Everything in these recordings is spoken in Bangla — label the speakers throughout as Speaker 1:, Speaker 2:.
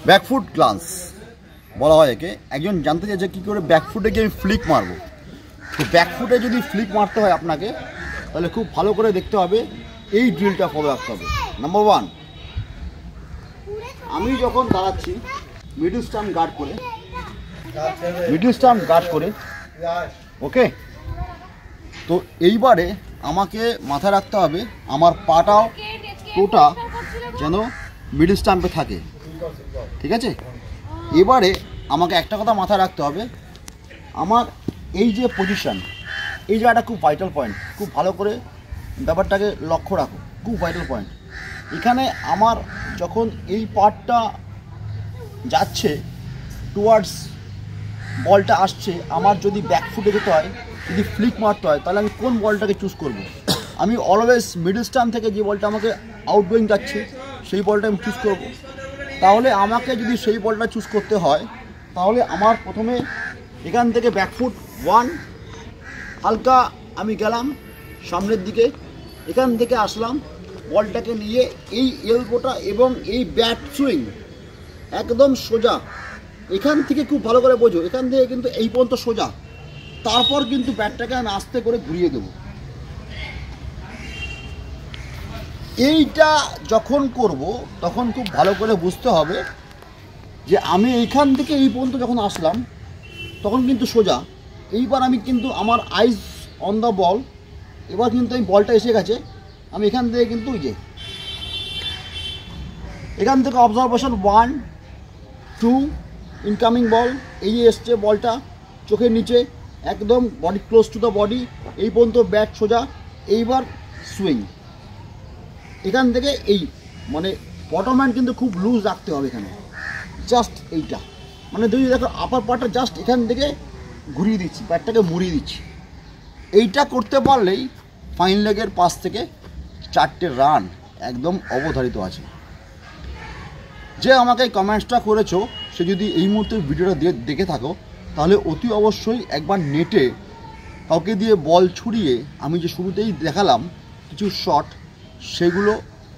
Speaker 1: ব্যাকফুট গ্লান্স বলা হয় একে। একজন জানতে চাই যে কী করে ব্যাকফুটে গিয়ে আমি ফ্লিক মারবো। তো ব্যাকফুটে যদি ফ্লিক মারতে হয় আপনাকে, তাহলে খুব ভালো করে দেখতে হবে, এই ড্রিলটা ফলো রাখতে হবে। নাম্বার 1, আমি যখন দাঁড়াচ্ছি মিডল স্টাম্প গার্ড করে, ওকে। তো এইবারে আমাকে মাথায় রাখতে হবে আমার পাটাও টোটা যেন মিডল স্টাম্পে থাকে, ঠিক আছে। এবারে আমাকে একটা কথা মাথায় রাখতে হবে, আমার এই যে পজিশান, এই জায়গাটা খুব ভাইটাল পয়েন্ট। খুব ভালো করে ব্যাপারটাকে লক্ষ্য রাখো, খুব ভাইটাল পয়েন্ট। এখানে আমার যখন এই পার্টটা যাচ্ছে টুয়ার্ডস বলটা আসছে, আমার যদি ব্যাকফুটে যেতে হয়, যদি ফ্লিক মারতে হয়, তাহলে আমি কোন বলটাকে চুজ করব? আমি অলওয়েজ মিডল স্টাম্প থেকে যে বলটা আমাকে আউটগোয়িং যাচ্ছে সেই বলটা আমি চুজ করব। তাহলে আমাকে যদি সেই বলটা চুজ করতে হয়, তাহলে আমার প্রথমে এখান থেকে ব্যাকফুট 1 হালকা আমি গেলাম সামনের দিকে, এখান থেকে আসলাম, বলটাকে নিয়ে এই এলবোটা এবং এই ব্যাট সুইং একদম সোজা, এখান থেকে খুব ভালো করে বোঝো, এখান থেকে কিন্তু এই পর্যন্ত সোজা, তারপর কিন্তু ব্যাটটাকে আমি আস্তে করে ঘুরিয়ে দেবো। এইটা যখন করব তখন খুব ভালো করে বুঝতে হবে যে আমি এইখান থেকে এই পর্যন্ত যখন আসলাম তখন কিন্তু সোজা। এইবার আমি কিন্তু আমার আইজ অন দ্য বল, এবার কিন্তু এই বলটা এসে গেছে, আমি এখান থেকে কিন্তু এই যে এখান থেকে অবজারভেশন 1, 2 ইনকামিং বল, এই যে এসছে বলটা চোখের নিচে, একদম body close to the body, এই পর্যন্ত ব্যাট সোজা। এইবার সুইং এখান থেকে এই মানে বটম হ্যান্ড কিন্তু খুব লুজ রাখতে হবে এখানে, জাস্ট এইটা মানে যদি দেখো আপার পার্টটা জাস্ট এখান থেকে ঘুরিয়ে দিচ্ছি, ব্যাটটাকে মুড়িয়ে দিচ্ছি। এইটা করতে পারলেই ফাইন লেগের পাশ থেকে 4টে রান একদম অবধারিত আছে। যে আমাকে কমেন্টসটা করেছো, সে যদি এই মুহূর্তে ভিডিওটা দেখে থাকো, তাহলে অতি অবশ্যই একবার নেটে কাউকে দিয়ে বল ছুড়িয়ে আমি যে শুরুতেই দেখালাম কিছু শট, সেগুলো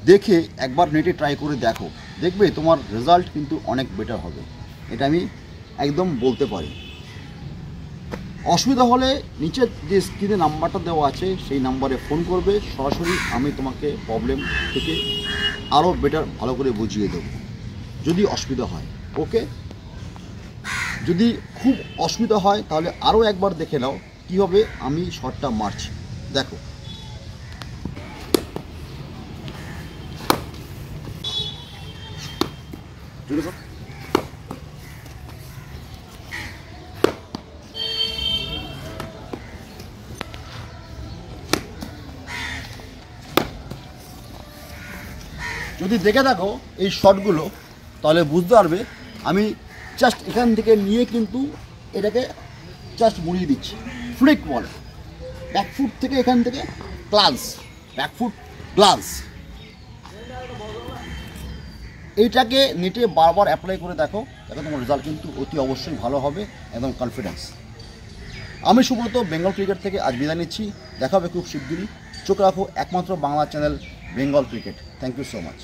Speaker 1: দেখে একবার নেটে ট্রাই করে দেখো, দেখবে তোমার রেজাল্ট কিন্তু অনেক বেটার হবে, এটা আমি একদম বলতে পারি। অসুবিধা হলে নিচে যে স্ক্রিনে নাম্বারটা দেওয়া আছে সেই নাম্বারে ফোন করবে, সরাসরি আমি তোমাকে প্রবলেম থেকে আরও বেটার ভালো করে বুঝিয়ে দেবো যদি অসুবিধা হয়, ওকে। যদি খুব অসুবিধা হয় তাহলে আরও একবার দেখে নাও কীভাবে আমি শটটা মারছি, দেখো। যদি দেখে থাকো এই শটগুলো, তাহলে বুঝতে পারবে আমি জাস্ট এখান থেকে নিয়ে কিন্তু এটাকে জাস্ট মুড়িয়ে দিচ্ছি, ফ্লিক বল, ব্যাকফুট থেকে এখান থেকে গ্লান্স, ব্যাকফুট গ্লান্স। এইটাকে নেটে বারবার অ্যাপ্লাই করে দেখো, তোমার রেজাল্ট কিন্তু অতি অবশ্যই ভালো হবে, একদম কনফিডেন্স। আমি সুব্রত বেঙ্গল ক্রিকেট থেকে আজ বিদায় নিচ্ছি, দেখা হবে খুব শিগগিরই। চোখ রাখো একমাত্র Bangla channel Bengal cricket. Thank you so much.